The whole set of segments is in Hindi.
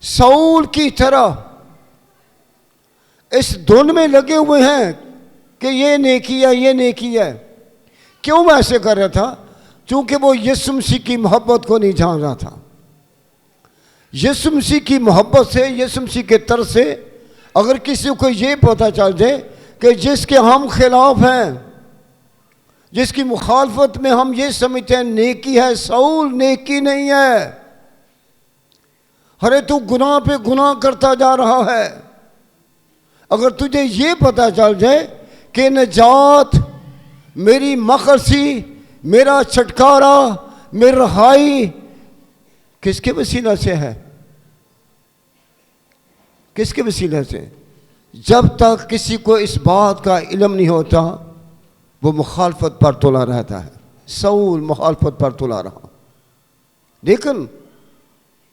साउल की तरह इस धुन में लगे हुए हैं कि ये नेकी है, ये नेकी है। क्यों मैं ऐसे कर रहा था? क्योंकि वो यीशु मसीह की मोहब्बत को नहीं जान रहा था। यीशु मसीह की मोहब्बत से, यीशु मसीह के तरफ से अगर किसी को ये पता चल जाए कि जिसके हम खिलाफ हैं, जिसकी मुखालफत में हम ये समझते हैं नेकी है, साउल नेकी नहीं है, अरे तू गुनाह पे गुनाह करता जा रहा है। अगर तुझे ये पता चल जाए कि नजात, मेरी मखरसी, मेरा छुटकारा, मेरी रहाई किसके वसीला से है? किसके वसीले से? जब तक किसी को इस बात का इल्म नहीं होता वो मुखालफत पर तुला रहता है। साउल मुखालफत पर तुला रहा, लेकिन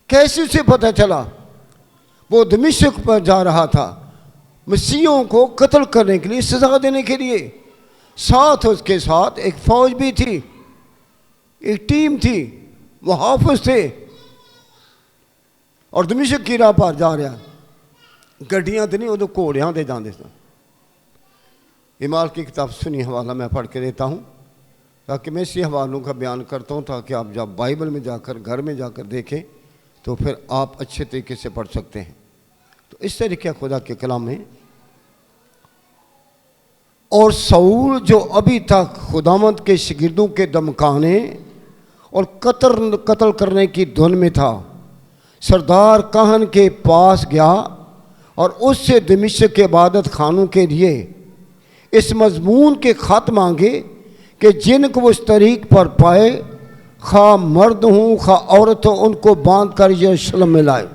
कैसे उसे पता चला? वो दमिश्क पर जा रहा था मसीहों को कत्ल करने के लिए, सजा देने के लिए। साथ उसके साथ एक फौज भी थी, एक टीम थी, वो हाफिज थे और दमिश्क की राह पर जा रहा। गड्डियां तो नहीं, उदो घोड़ियां दे जाते थे। इमाल की किताब सुनी हवाला मैं पढ़ के देता हूँ ताकि मैं इसी हवालों का बयान करता हूँ, ताकि आप जब बाइबल में जाकर घर में जाकर देखें तो फिर आप अच्छे तरीके से पढ़ सकते हैं। तो इस तरीके खुदा के कलाम में, और साउल जो अभी तक खुदावंद के शागिर्दों के धमकाने और कत्ल करने की धुन में था, सरदार काहन के पास गया और उससे दमिश्क के इबादत खानों के लिए इस मजमून के खत मांगे कि जिनको उस तरीक पर पाए, खा मर्द हूँ खा औरत हो, उनको बांध कर यरूशलेम में लाए।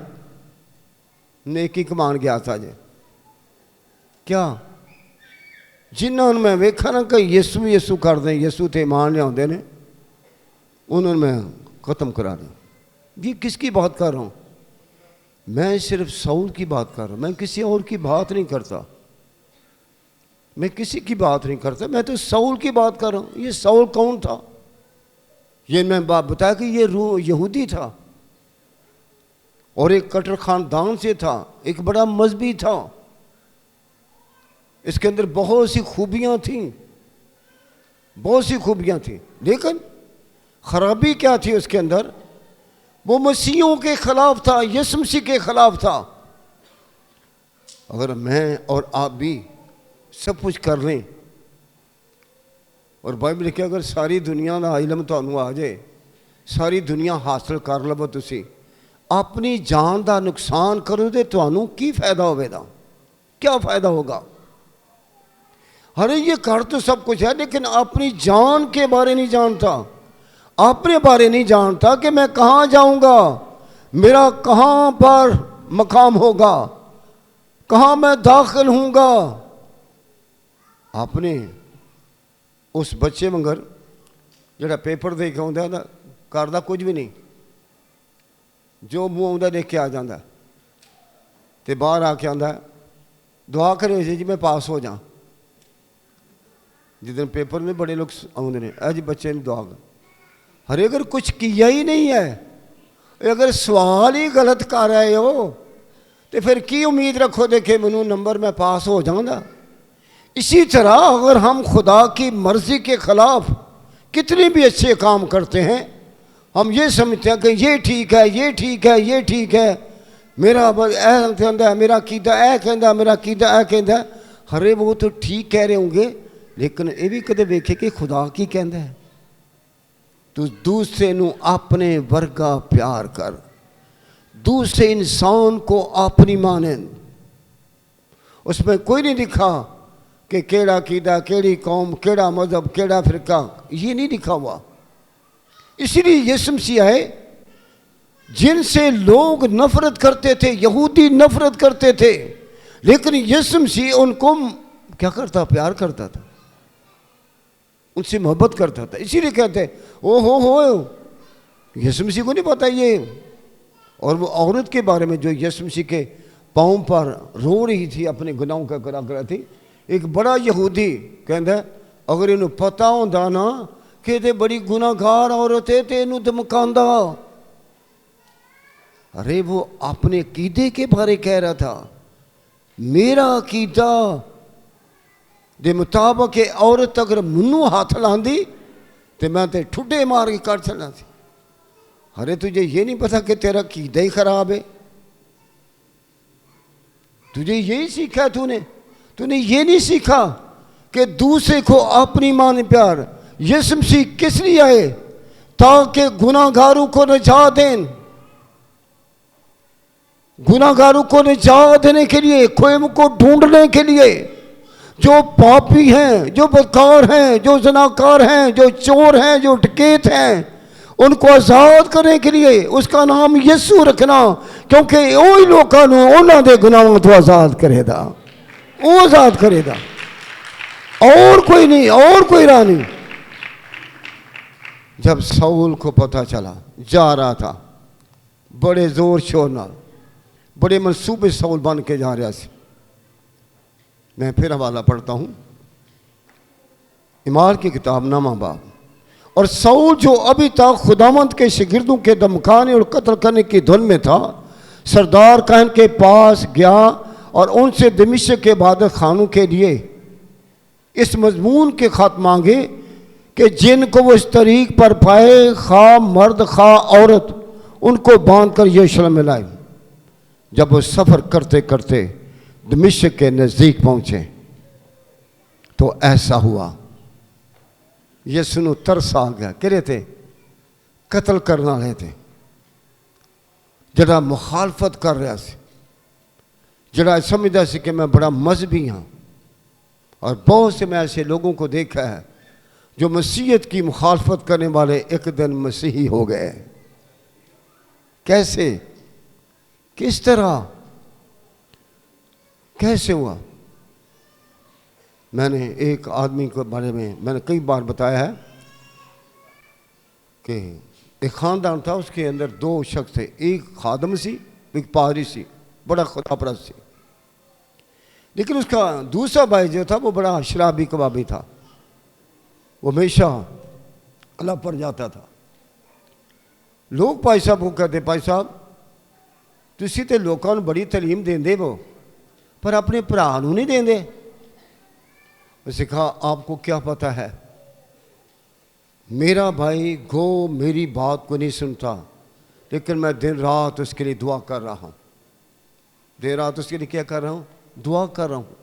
नेकी कमान गया था जे क्या जिन्होंने मैं वेखा ना कि यीशु यीशु कर दें, यीशु थे मान लिया ने, उन्होंने मैं ख़त्म करा दें। ये किसकी बात कर रहा हूँ? मैं सिर्फ साउल की बात कर रहा हूँ, मैं किसी और की बात नहीं करता, मैं किसी की बात नहीं करता, मैं तो साउल की बात कर रहा हूँ। ये साउल कौन था? ये मैं बात बताया कि ये यहूदी था और एक कट्टर खानदान से था, एक बड़ा मजहबी था, इसके अंदर बहुत सी खूबियाँ थीं, बहुत सी खूबियाँ थीं, लेकिन खराबी क्या थी उसके अंदर? वो मसीहों के खिलाफ था, यीशु मसीह के खिलाफ था। अगर मैं और आप भी सब कुछ कर लें और बाइबल लिखे अगर सारी दुनिया का इलम तुहानू आ जाए, सारी दुनिया हासिल कर लवो, तुसी अपनी जान का नुकसान करो तो तुहानू की फायदा होगा? क्या फायदा होगा? अरे ये कर तो सब कुछ है, लेकिन अपनी जान के बारे नहीं जानता, अपने बारे नहीं जानता कि मैं कहाँ जाऊँगा, मेरा कहाँ पर मकाम होगा, कहाँ मैं दाखिल हूँगा। आपने उस बच्चे मंगर जोड़ा पेपर दे के आंदा ना, करदा कुछ भी नहीं, जो मुँह आंदा देख के आ जाता, तो बाहर आके आंदा दुआ करो जी मैं पास हो जा। जिस दिन पेपर में बड़े लोग आते हैं, अज बच्चे ने दुआ कर, अरे अगर कुछ किया ही नहीं है, अगर सवाल ही गलत कर रहे हो तो फिर की उम्मीद रखो देखे मैनू नंबर मैं पास हो जाऊँगा। इसी तरह अगर हम खुदा की मर्ज़ी के ख़िलाफ़ कितने भी अच्छे काम करते हैं, हम ये समझते हैं कि ये ठीक है, ये ठीक है, ये ठीक है, मेरा ऐ कहता है, मेरा कीदा ऐ कहता, मेरा कीदा ऐ कहता। अरे वो तो ठीक कह रहे होंगे, लेकिन ये भी कदे वेखे कि खुदा की कहता है? तू दूसरे नू अपने वर्गा प्यार कर, दूसरे इंसान को अपनी माने। उसमें कोई नहीं लिखा कि केड़ा कीदा, केड़ी कौम, केड़ा मजहब, केड़ा फिरका, ये नहीं लिखा हुआ। इसलिए यीशु मसीह आए जिनसे लोग नफरत करते थे, यहूदी नफरत करते थे, लेकिन यीशु मसीह उनको क्या करता? प्यार करता था, उनसे मोहब्बत करता था। इसीलिए कहते हैं ओ हो यीशु मसीह को नहीं पता ये। और वो औरत के बारे में जो यीशु मसीह के पाँव पर रो रही थी, अपने गुनाहों का करा करा थी, एक बड़ा यहूदी कहता अगर इन्हों पता होंदा ना कि ये बड़ी गुनाहगार औरत है तो इन्हों धमकांदा। अरे वो अपने अकीदे के बारे कह रहा था, मेरा अकीदा दे मुताबिक औरत अगर मुन्नू हाथ लांदी तो मैं तो ठुड्डे मार के कर चलना थी। अरे तुझे ये नहीं पता कि तेरा अकीदा ही खराब है? तुझे यही सीखा है तूने ये नहीं सीखा कि दूसरे को अपनी मान प्यार। यीशु मसीह किस लिए आए? ताकि गुनाहगारों को निजात दें, गुनाहगारों को निजात देने के लिए, खोए को ढूंढने के लिए। जो पापी हैं, जो बदकार हैं, जो जनाकार हैं, जो चोर हैं, जो डकैत हैं, उनको आज़ाद करने के लिए उसका नाम यीशु रखना, क्योंकि वही लोगों उन्होंने गुनाहों तो आज़ाद करेगा, वो आज़ाद करेगा, और कोई नहीं, और कोई राह नहीं। जब शाऊल को पता चला, जा रहा था बड़े जोर शोर नाल, बड़े मनसूबे शाऊल बन के जा रहा सी। मैं फिर हवाला पढ़ता हूँ, इमाल की किताब नामा बाब। और शाऊल जो अभी तक खुदावंद के शागिर्दों के धमकाने और कत्ल करने की धुन में था, सरदार कहन के पास गया और उनसे दमिश्क के इबादत खानों के लिए इस मजमून के खत मांगे कि जिनको वो इस तरीक पर पाए, खा मर्द खा औरत, उनको बांध कर यरूशलेम में लाए। जब वो सफ़र करते करते दमिश्क के नज़दीक पहुँचे तो ऐसा हुआ, यीशु नूं तरस आ गया। किरे थे? कत्ल करने वाले थे, जरा मुखालफत कर रहा सी, जरा समझदा सी कि मैं बड़ा मजहबी हाँ। और बहुत से मैं ऐसे लोगों को देखा है जो मसीहत की मुखालफत करने वाले एक दिन मसीही हो गए। कैसे? किस तरह? कैसे हुआ? मैंने एक आदमी के बारे में मैंने कई बार बताया है कि एक ख़ानदान था, उसके अंदर दो शख्स थे, एक खादम सी, एक पादरी सी, बड़ा खुदापरस्त सी। लेकिन उसका दूसरा भाई जो था वो बड़ा शराबी कबाबी था, वो हमेशा क्लब पर जाता था। लोग भाई साहब को कहते, भाई साहब तुसी तो लोगों को बड़ी तलीम देंदे वो, पर अपने भरा नहीं देंदे। उसने कहा, आपको क्या पता है, मेरा भाई गो मेरी बात को नहीं सुनता, लेकिन मैं दिन रात उसके लिए दुआ कर रहा हूँ। दिन रात उसके लिए क्या कर रहा हूँ? दुआ कर रहा हूँ।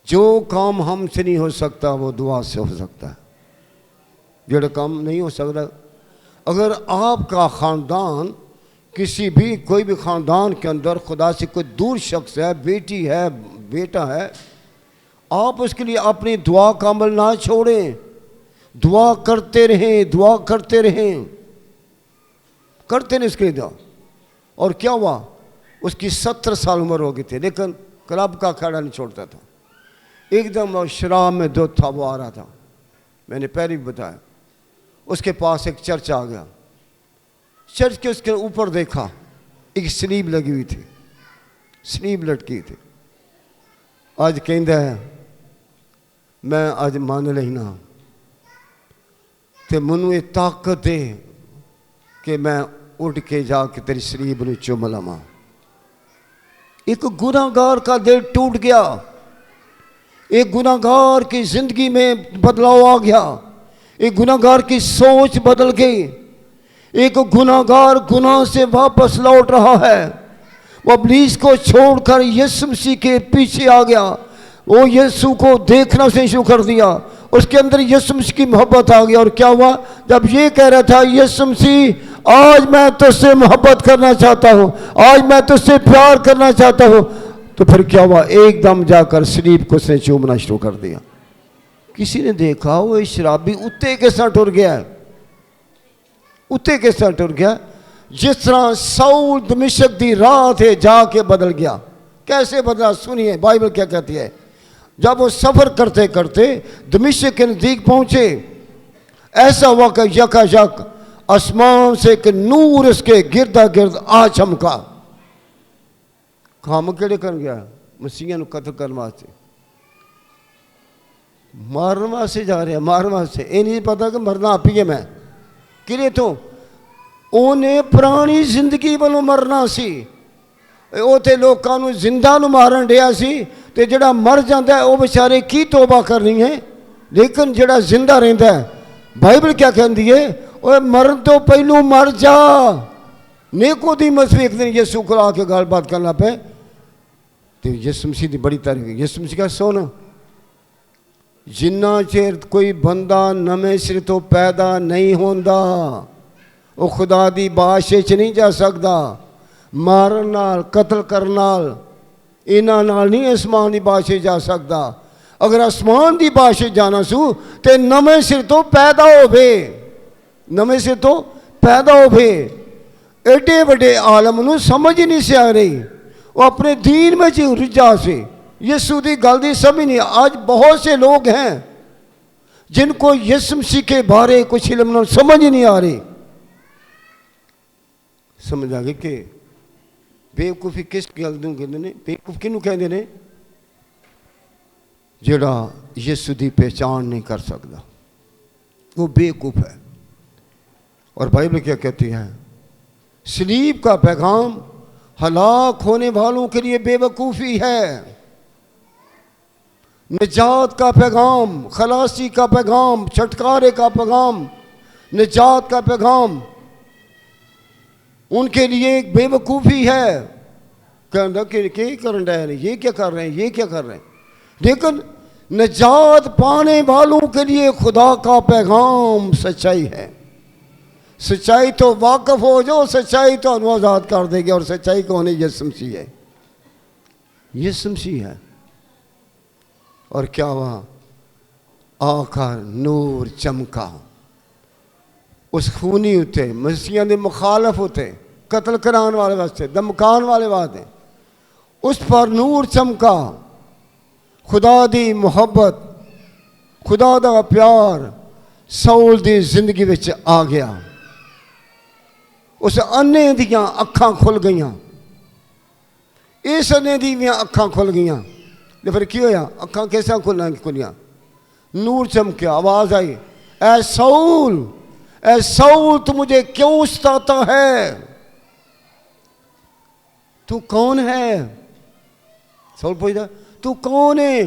जो काम हमसे नहीं हो सकता वो दुआ से हो सकता है। जो काम नहीं हो सकता, अगर आपका ख़ानदान किसी भी कोई भी ख़ानदान के अंदर खुदा से कोई दूर शख्स है, बेटी है, बेटा है, आप उसके लिए अपनी दुआ का अमल ना छोड़ें, दुआ करते रहें, दुआ करते रहें, करते रहें इसके लिए दुआ। और क्या हुआ? उसकी 17 साल उम्र हो गई थी, लेकिन क्लब का अखाड़ा नहीं छोड़ता था। एकदम वो शराब में दूध था, वो आ रहा था। मैंने पहले भी बताया, उसके पास एक चर्च आ गया। चर्च के उसके ऊपर देखा, एक स्लीब लगी हुई थी, स्लीब लटकी थी। आज कहता है मैं आज मान लेना तो मैनू ये ताकत दे कि मैं उठ के जाके तेरी शरीब नूं चुम लवां। एक गुनाहगार का दिल टूट गया, एक गुनाहगार की जिंदगी में बदलाव आ गया, एक गुनाहगार की सोच बदल गई, एक गुनाहगार गुनाह से वापस लौट रहा है। वो इब्लीस को छोड़कर यीशु मसीह के पीछे आ गया। वो यीशु को देखना से शुरू कर दिया, उसके अंदर यीशु मसीह की मोहब्बत आ गई। और क्या हुआ? जब ये कह रहा था, यीशु मसीह आज मैं तुझसे मोहब्बत करना चाहता हूँ, आज मैं तुझसे प्यार करना चाहता हूँ, तो फिर क्या हुआ? एकदम जाकर शरीफ को उसने चूमना शुरू कर दिया। किसी ने देखा वो शराबी उत्ते के साथ टुर गया, उत्ते के साथ टुर गया। जिस तरह शाऊल दमिश्क दी राह थे जाके बदल गया। कैसे बदला? सुनिए बाइबल क्या कहती है। जब वो सफ़र करते करते दमिश्क के नज़दीक पहुँचे, ऐसा हुआ कि यकायक आसमान से एक नूर इसके गिरदा गिर्द आ चमका। काम केड़े कर गया? मसीह नूं कत्ल करने वास्ते, मारन वास्ते जा रहा, मारन वास्ते। ये नहीं पता कि मरना आप ही है। मैं किरे तो ਉਹਨੇ ਪੁਰਾਣੀ ਜ਼ਿੰਦਗੀ ਵੱਲੋਂ ਮਰਨਾ ਸੀ। ਉਹ ਤੇ ਲੋਕਾਂ ਨੂੰ ਜ਼ਿੰਦਾ ਨੂੰ ਮਾਰਨ ਡਿਆ ਸੀ, ਤੇ ਜਿਹੜਾ ਮਰ ਜਾਂਦਾ ਉਹ ਵਿਚਾਰੇ ਕੀ ਤੋਬਾ ਕਰਨੀ ਹੈ। ਲੇਕਿਨ ਜਿਹੜਾ ਜ਼ਿੰਦਾ ਰਹਿੰਦਾ, ਬਾਈਬਲ ਕਿਆ ਕਹਿੰਦੀ ਹੈ, ਉਹ ਮਰਨ ਤੋਂ ਪਹਿਲੋਂ ਮਰ ਜਾ। ਨਿਕੋਦੀਮਸ ਵੀ ਇੱਕ ਦਿਨ ਯਿਸੂ ਕੋਲ ਆ ਕੇ ਗੱਲਬਾਤ ਕਰਨ ਲੱਗ ਪਏ, ਤੇ ਯਿਸੂ ਮਸੀਹ ਦੀ ਬੜੀ ਤਾਰੀਫ। ਯਿਸੂ ਮਸੀਹ ਕਹਾ ਸੁਣ, ਜਿੰਨਾ ਚਿਰ ਕੋਈ ਬੰਦਾ ਨਵੇਂ ਸਿਰੇ ਤੋਂ ਪੈਦਾ ਨਹੀਂ ਹੁੰਦਾ, ਉਹ ਖੁਦਾ ਦੀ ਬਾਦਸ਼ਾਹੀ 'ਚ ਨਹੀਂ ਜਾ ਸਕਦਾ। ਮਾਰਨ ਨਾਲ, ਕਤਲ ਕਰਨ ਨਾਲ, ਇਹਨਾਂ ਨਾਲ ਨਹੀਂ ਅਸਮਾਨ ਦੀ ਬਾਦਸ਼ਾਹੀ ਜਾ ਸਕਦਾ। ਅਗਰ ਅਸਮਾਨ ਦੀ ਬਾਦਸ਼ਾਹੀ ਜਾਣਾ ਸੂ ਤੇ ਨਵੇਂ ਸਿਰ ਤੋਂ ਪੈਦਾ ਹੋਵੇ, ਨਵੇਂ ਸਿਰ ਤੋਂ ਪੈਦਾ ਹੋਵੇ। एडे बड़े आलम ਨੂੰ समझ ही नहीं सी आ रही, वो अपने दीन में जी रुझा से यीशु की गल की समझ नहीं। आज बहुत से लोग हैं जिनको यीशु मसीह के बारे कुछ इल्म समझ ही नहीं आ रही। समझ आ गई कि बेवकूफ़ी किस गल नूं कहंदे ने, बेवकूफ़ किनू कहंदे ने, जिहड़ा यीशु की पहचान नहीं कर सकता, वो बेवकूफ़ है। और बाइबल क्या कहती है, सलीब का पैगाम हलाक होने वालों के लिए बेवकूफ़ी है, निजात का पैगाम, खलासी का पैगाम, छुटकारे का पैगाम, निजात का पैगाम उनके लिए एक बेवकूफ़ी है। कहना कि करन रहे हैं, ये क्या कर रहे हैं, ये क्या कर रहे हैं। लेकिन निजात पाने वालों के लिए खुदा का पैगाम सच्चाई है। सच्चाई तो वाकफ हो जाओ, सच्चाई तो आज़ाद कर देगी। और सच्चाई कौन है? यीशु मसीह है, यीशु मसीह है। और क्या हुआ? आकर नूर चमका उस खूनी उत्ते, मसीह के मुखालफ उत्ते, कतल कराने वाले वास्ते, धमकाने वाले वास्ते, उस पर नूर चमका। खुदा दी मुहब्बत, खुदा दा प्यार सौल दी जिंदगी विच आ गया। उस अन्ने दियां अखां खुल गईयां, इस अन्ने दियां अखां खुल गईयां। तो फिर की होया? अखां कैसा खुलियां? नूर चमकिया, आवाज़ आई, ऐ सौल, ऐ सौल तू मुझे क्यों सताता है? तू कौन है? सौल पूछता, तू कौन है?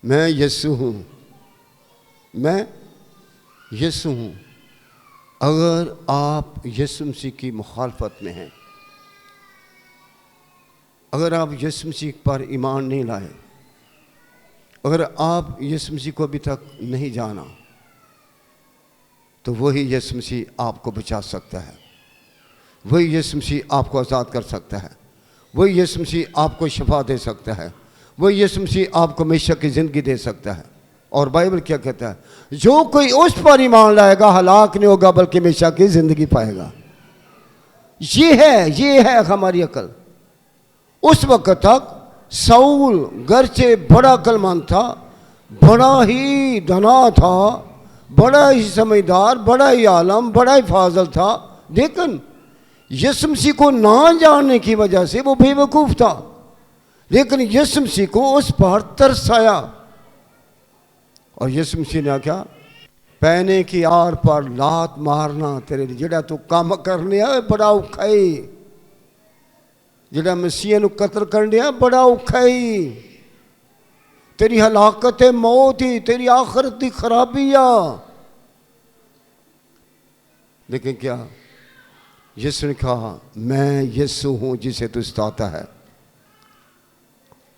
मैं यीशु हूँ, मैं यीशु हूँ। अगर आप यीशु मसीह की मुखालफत में हैं, अगर आप यीशु मसीह पर ईमान नहीं लाए, अगर आप यीशु मसीह को अभी तक नहीं जाना, तो वही यीशु मसीह आपको बचा सकता है, वही यीशु मसीह आपको आज़ाद कर सकता है, वही यीशु मसीह आपको शफा दे सकता है, वही यीशु मसीह आपको हमेशा की ज़िंदगी दे सकता है। और बाइबल क्या कहता है? जो कोई उस पर ईमान लाएगा हलाक नहीं होगा बल्कि हमेशा की ज़िंदगी पाएगा। ये है हमारी अकल। उस वक्त तक सऊल गरचे बड़ा अक्लमंद था, बड़ा ही धना था, बड़ा ही समझदार, बड़ा ही आलम, बड़ा ही फाजल था, लेकिन यीशु मसीह को ना जानने की वजह से वो बेवकूफ़ था। लेकिन यीशु मसीह को उस पर तरस आया, और यीशु मसीह ने क्या? पैने की आर पर लात मारना तेरे जिहड़ा तू काम करने आ बड़ा औखा है, जिहड़ा मसीह नूं कतल करने आ बड़ा औखा है। तेरी हलाकत है मौत ही, तेरी आखिरत की खराबी आ। लेकिन क्या? यीशु ने कहा, मैं यीशु हूँ जिसे तू सताता है।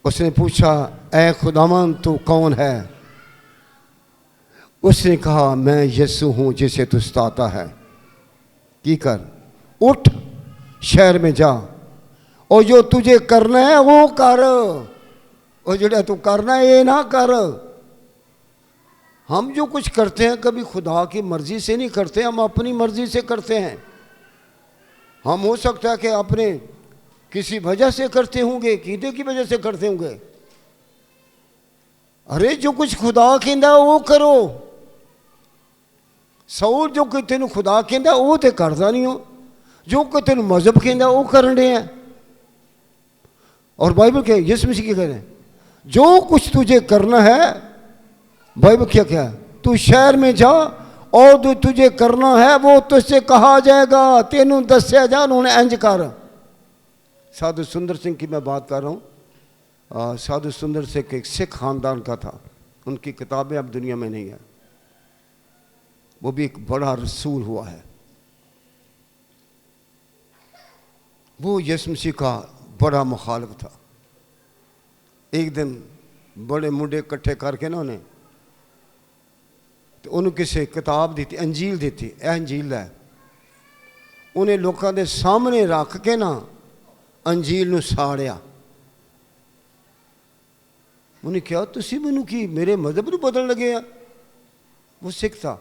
उसने पूछा, ऐ खुदावन तू कौन है? उसने कहा, मैं यीशु हूँ जिसे तू सताता है। की कर, उठ शहर में जा, और जो तुझे करना है वो कर, और जो तू करना है ये ना कर। हम जो कुछ करते हैं कभी खुदा की मर्जी से नहीं करते, हम अपनी मर्जी से करते हैं। हम हो सकता है कि अपने किसी वजह से करते होंगे, कीदे की वजह से करते होंगे। अरे जो कुछ खुदा कहता वो करो। सऊल जो कि तेन खुदा कहता वो तो करता नहीं हो, जो कि तेन मजहब कहता वो कर रहे हैं। और बाइबल क्या? यीशु मसीह क्या कह रहे हैं? जो कुछ तुझे करना है, बाइबल क्या क्या है? तू शहर में जा और जो तुझे करना है वो तुझसे कहा जाएगा, तेनू दस्या जा उन्होंने इंज कर। साधु सुंदर सिंह की मैं बात कर रहा हूँ। साधु सुंदर सिंह एक सिख खानदान का था, उनकी किताबें अब दुनिया में नहीं है। वो भी एक बड़ा रसूल हुआ है। वो यीशु मसीह का बड़ा मुखालिफ था। एक दिन बड़े मुंडे इकट्ठे करके ना उन्हें तो उन्होंने किसी किताब दी थी, अंजील दी थी, यह अंजील है। उन्हें लोगों के सामने रख के ना अंजील नूं साड़िया। उन्हें कहा तुसी मैनू की मेरे मजहब नूं बदलण लगे आ। वो सिख था।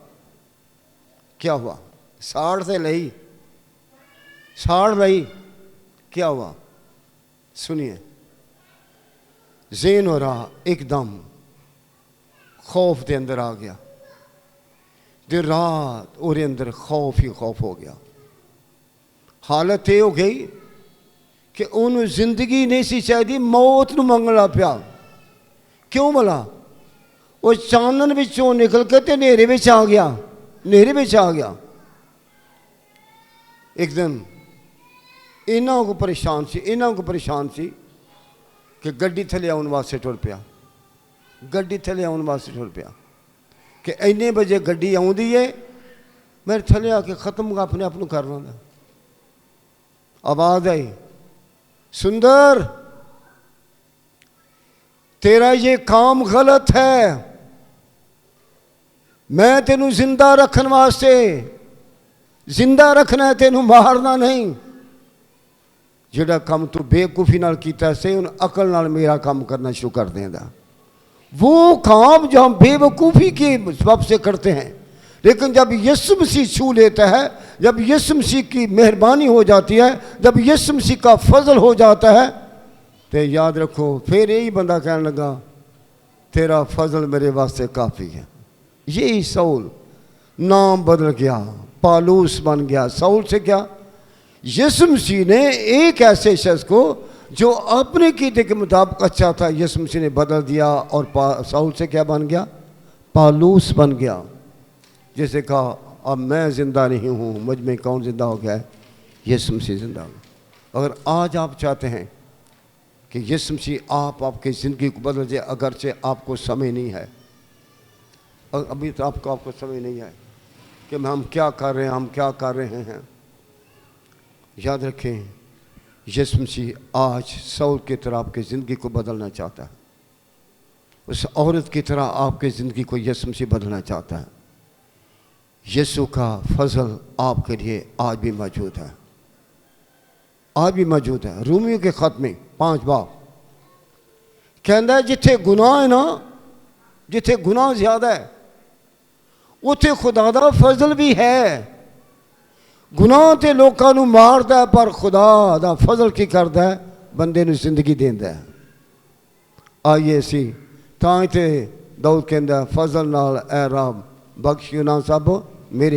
क्या हुआ? साड़ से लई, साड़ लई, क्या हुआ सुनिए। ज़ेन और एकदम खौफ के अंदर आ गया। दिन रात और अंदर खौफ ही खौफ हो गया। हालत ये हो गई कि उन्होंने जिंदगी नहीं सी चाहिए, मौत नूं मंगना पिया। क्यों भला? वो चानन विचों निकल के ते नेरे विच आ गया, नेरे विच आ गया। एक दिन इन्हों को परेशान सी, इन्हों को परेशान सी कि गड्डी थले आने वास्ते टुर पिया। गड्डी थले आने वास्ते टुर पिया कि इन्ने बजे गड्डी आउंदी है, मेरे थले आके खत्म अपने आप नूं करना था। आवाज़ आई, सुंदर तेरा ये काम गलत है, मैं तेनू जिंदा रखने वास्ते, जिंदा रखना है, तेनू मारना नहीं। जिहड़ा काम तू बेवकूफ़ी नाल कीता से उन अकल नाल मेरा काम करना शुरू कर देगा। वो काम जो हम बेवकूफ़ी के सबब से करते हैं, लेकिन जब यीशु मसीह छू लेता है, जब यीशु मसीह की मेहरबानी हो जाती है, जब यीशु मसीह का फजल हो जाता है, तो याद रखो फिर यही बंदा कहने लगा तेरा फजल मेरे वास्ते काफ़ी है। यही सऊल नाम बदल गया, पालूस बन गया। सऊल से क्या? यीशु मसीह ने एक ऐसे शख्स को जो अपने कीते के मुताबिक अच्छा था, यीशु मसीह ने बदल दिया और सऊल से क्या बन गया? पालूस बन गया। जैसे कहा अब मैं ज़िंदा नहीं हूँ, मुझ में कौन ज़िंदा हो गया है? यीशु मसीह ज़िंदा हो। अगर आज आप चाहते हैं कि यीशु मसीह आपकी ज़िंदगी को बदल जाए, अगरचे आपको समय नहीं है, अभी तो आपको समय नहीं है कि हम क्या कर रहे हैं, हम क्या कर रहे हैं। याद रखें यीशु मसीह आज सऊल की तरह आपकी ज़िंदगी को बदलना चाहता है। उस औरत की तरह आपकी ज़िंदगी को यीशु मसीह बदलना चाहता है। यीशु का फजल आपके लिए आज भी मौजूद है, आज भी मौजूद है। रोमियो के ख़त में 5 बाब कहता है जिथे गुनाह है ना, जिथे गुनाह ज़्यादा है उथे खुदा दा फजल भी है। गुनाह ते लोकां नूं मारदा है, पर खुदा दा फजल की करदा है? बंदे नूं जिंदगी देंदा है। आइए असी तां इत्थे दाऊद कहंदा फजल नाल ऐ रब बख्शियो ना सब मेरे